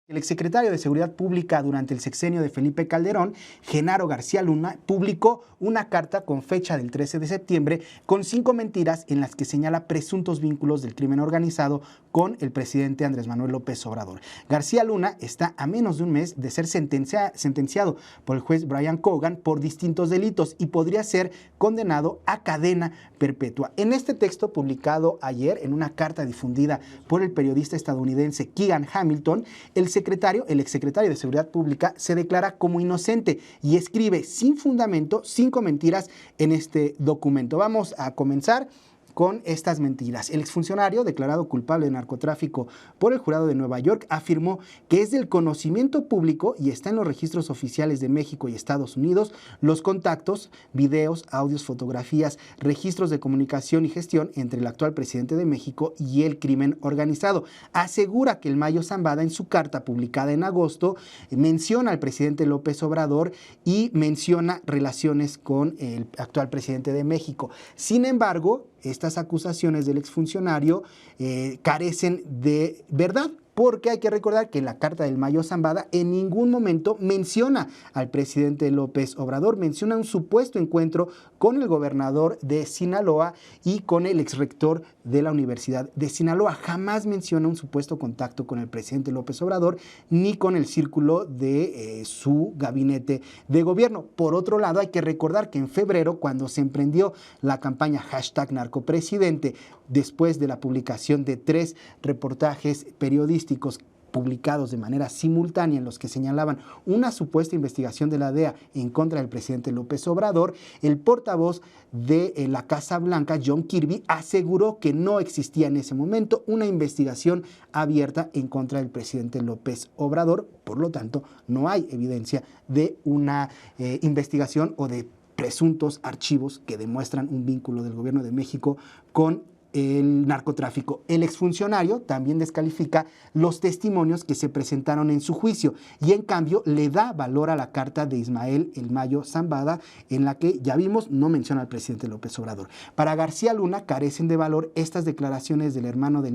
El exsecretario de Seguridad Pública durante el sexenio de Felipe Calderón, Genaro García Luna, publicó una carta con fecha del 13 de septiembre con 5 mentiras en las que señala presuntos vínculos del crimen organizado con el presidente Andrés Manuel López Obrador. García Luna está a menos de un mes de ser sentenciado por el juez Brian Cogan por distintos delitos y podría ser condenado a cadena perpetua. En este texto publicado ayer en una carta difundida por el periodista estadounidense Keegan Hamilton, el exsecretario de Seguridad Pública se declara como inocente y escribe sin fundamento 5 mentiras en este documento. Vamos a comenzar con estas mentiras. El exfuncionario, declarado culpable de narcotráfico por el jurado de Nueva York, afirmó que es del conocimiento público y está en los registros oficiales de México y Estados Unidos los contactos, videos, audios, fotografías, registros de comunicación y gestión entre el actual presidente de México y el crimen organizado. Asegura que el Mayo Zambada, en su carta publicada en agosto, menciona al presidente López Obrador y menciona relaciones con el actual presidente de México. Sin embargo, estas acusaciones del exfuncionario carecen de verdad, porque hay que recordar que en la carta del Mayo Zambada en ningún momento menciona al presidente López Obrador, menciona un supuesto encuentro con el gobernador de Sinaloa y con el exrector de la Universidad de Sinaloa. Jamás menciona un supuesto contacto con el presidente López Obrador ni con el círculo de su gabinete de gobierno. Por otro lado, hay que recordar que en febrero, cuando se emprendió la campaña #narcopresidente, después de la publicación de 3 reportajes periodísticos publicados de manera simultánea en los que señalaban una supuesta investigación de la DEA en contra del presidente López Obrador, el portavoz de la Casa Blanca, John Kirby, aseguró que no existía en ese momento una investigación abierta en contra del presidente López Obrador. Por lo tanto, no hay evidencia de una investigación o de presuntos archivos que demuestran un vínculo del gobierno de México con el narcotráfico. El exfuncionario también descalifica los testimonios que se presentaron en su juicio y en cambio le da valor a la carta de Ismael El Mayo Zambada, en la que ya vimos no menciona al presidente López Obrador. Para García Luna carecen de valor estas declaraciones del hermano del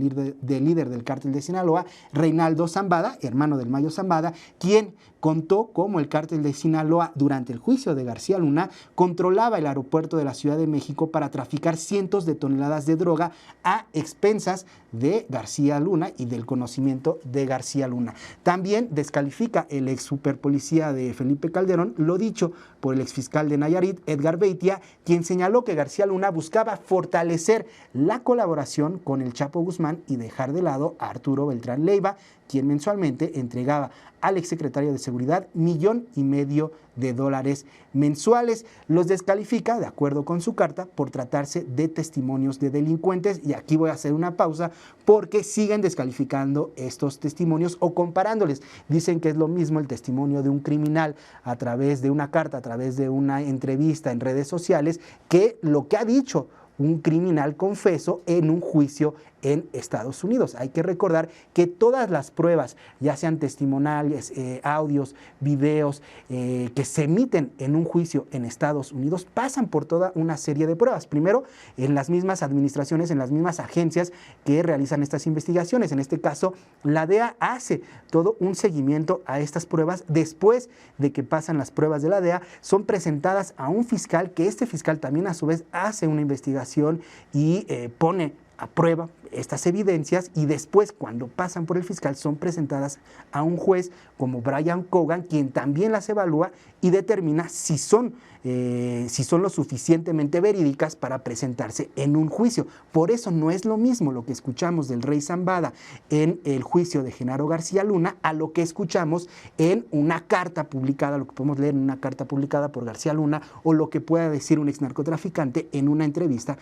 líder del cártel de Sinaloa, Reinaldo Zambada, hermano del Mayo Zambada, quien contó cómo el cártel de Sinaloa, durante el juicio de García Luna, controlaba el aeropuerto de la Ciudad de México para traficar cientos de toneladas de droga a expensas de García Luna y del conocimiento de García Luna. También descalifica el ex superpolicía de Felipe Calderón lo dicho por el exfiscal de Nayarit, Edgar Beitia, quien señaló que García Luna buscaba fortalecer la colaboración con el Chapo Guzmán y dejar de lado a Arturo Beltrán Leiva, quien mensualmente entregaba al exsecretario de Seguridad $1,500,000 mensuales. Los descalifica, de acuerdo con su carta, por tratarse de testimonios de delincuentes. Y aquí voy a hacer una pausa porque siguen descalificando estos testimonios o comparándoles. Dicen que es lo mismo el testimonio de un criminal a través de una carta, a través de una entrevista en redes sociales, que lo que ha dicho un criminal confeso en un juicio en Estados Unidos. Hay que recordar que todas las pruebas, ya sean testimoniales, audios, videos, que se emiten en un juicio en Estados Unidos, pasan por toda una serie de pruebas. Primero, en las mismas administraciones, en las mismas agencias que realizan estas investigaciones. En este caso, la DEA hace todo un seguimiento a estas pruebas. Después de que pasan las pruebas de la DEA, son presentadas a un fiscal, que este fiscal también a su vez hace una investigación y pone a prueba estas evidencias, y después, cuando pasan por el fiscal, son presentadas a un juez como Brian Cogan, quien también las evalúa y determina si son lo suficientemente verídicas para presentarse en un juicio. Por eso no es lo mismo lo que escuchamos del Rey Zambada en el juicio de Genaro García Luna a lo que escuchamos en una carta publicada, lo que podemos leer en una carta publicada por García Luna, o lo que pueda decir un exnarcotraficante en una entrevista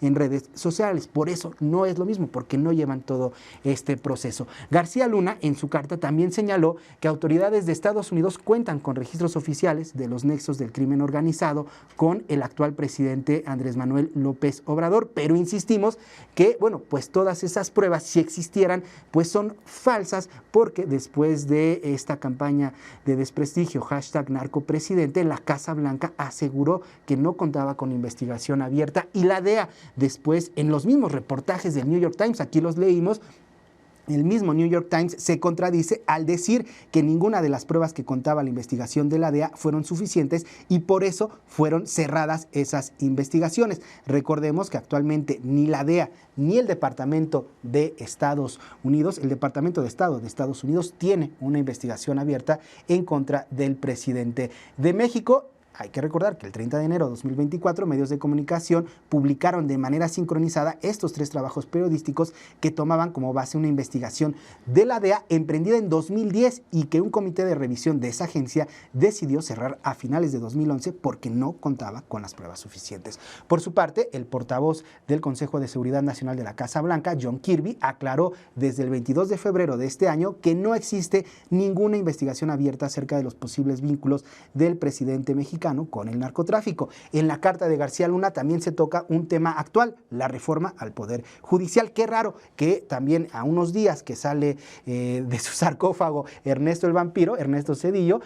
en redes sociales. Por eso no es lo mismo, porque no llevan todo este proceso. García Luna, en su carta, también señaló que autoridades de Estados Unidos cuentan con registros oficiales de los nexos del crimen organizado con el actual presidente Andrés Manuel López Obrador, pero insistimos que, bueno, pues todas esas pruebas, si existieran, pues son falsas, porque después de esta campaña de desprestigio, #narcopresidente, la Casa Blanca aseguró que no contaba con investigación abierta, y la DEA, después, en los mismos reportajes del New York Times, aquí los leímos, El mismo New York Times se contradice al decir que ninguna de las pruebas que contaba la investigación de la DEA fueron suficientes y por eso fueron cerradas esas investigaciones. Recordemos que actualmente ni la DEA ni el Departamento de Estados Unidos, el Departamento de Estado de Estados Unidos tiene una investigación abierta en contra del presidente de México. Hay que recordar que el 30 de enero de 2024 medios de comunicación publicaron de manera sincronizada estos 3 trabajos periodísticos que tomaban como base una investigación de la DEA emprendida en 2010 y que un comité de revisión de esa agencia decidió cerrar a finales de 2011 porque no contaba con las pruebas suficientes. Por su parte, el portavoz del Consejo de Seguridad Nacional de la Casa Blanca, John Kirby, aclaró desde el 22 de febrero de este año que no existe ninguna investigación abierta acerca de los posibles vínculos del presidente mexicano con el narcotráfico. En la carta de García Luna también se toca un tema actual, la reforma al Poder Judicial. Qué raro que también a unos días que sale de su sarcófago Ernesto el Vampiro, Ernesto Zedillo,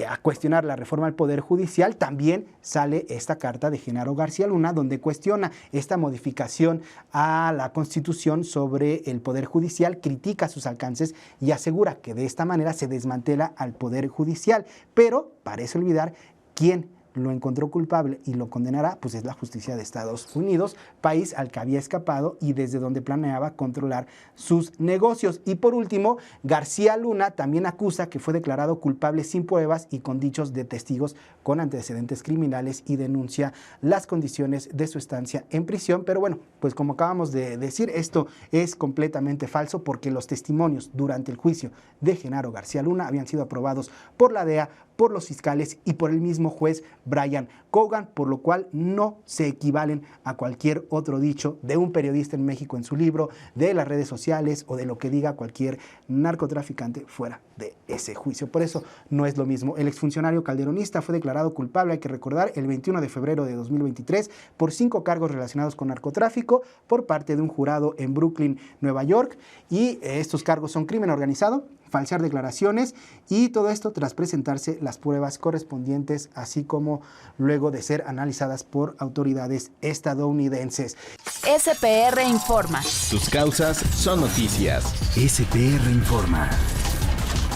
a cuestionar la reforma al Poder Judicial, también sale esta carta de Genaro García Luna donde cuestiona esta modificación a la Constitución sobre el Poder Judicial, critica sus alcances y asegura que de esta manera se desmantela al Poder Judicial, pero parece olvidar quién lo encontró culpable y lo condenará, pues es la justicia de Estados Unidos, país al que había escapado y desde donde planeaba controlar sus negocios. Y por último, García Luna también acusa que fue declarado culpable sin pruebas y con dichos de testigos con antecedentes criminales y denuncia las condiciones de su estancia en prisión. Pero bueno, pues como acabamos de decir, esto es completamente falso porque los testimonios durante el juicio de Genaro García Luna habían sido aprobados por la DEA, por los fiscales y por el mismo juez Brian Cogan, por lo cual no se equivalen a cualquier otro dicho de un periodista en México en su libro, de las redes sociales o de lo que diga cualquier narcotraficante fuera de ese juicio. Por eso no es lo mismo. El exfuncionario calderonista fue declarado culpable, hay que recordar, el 21 de febrero de 2023 por 5 cargos relacionados con narcotráfico por parte de un jurado en Brooklyn, Nueva York, y estos cargos son crimen organizado, falsear declaraciones y todo esto tras presentarse las pruebas correspondientes, así como luego de ser analizadas por autoridades estadounidenses. SPR Informa. Tus causas son noticias. SPR Informa.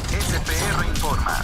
SPR Informa.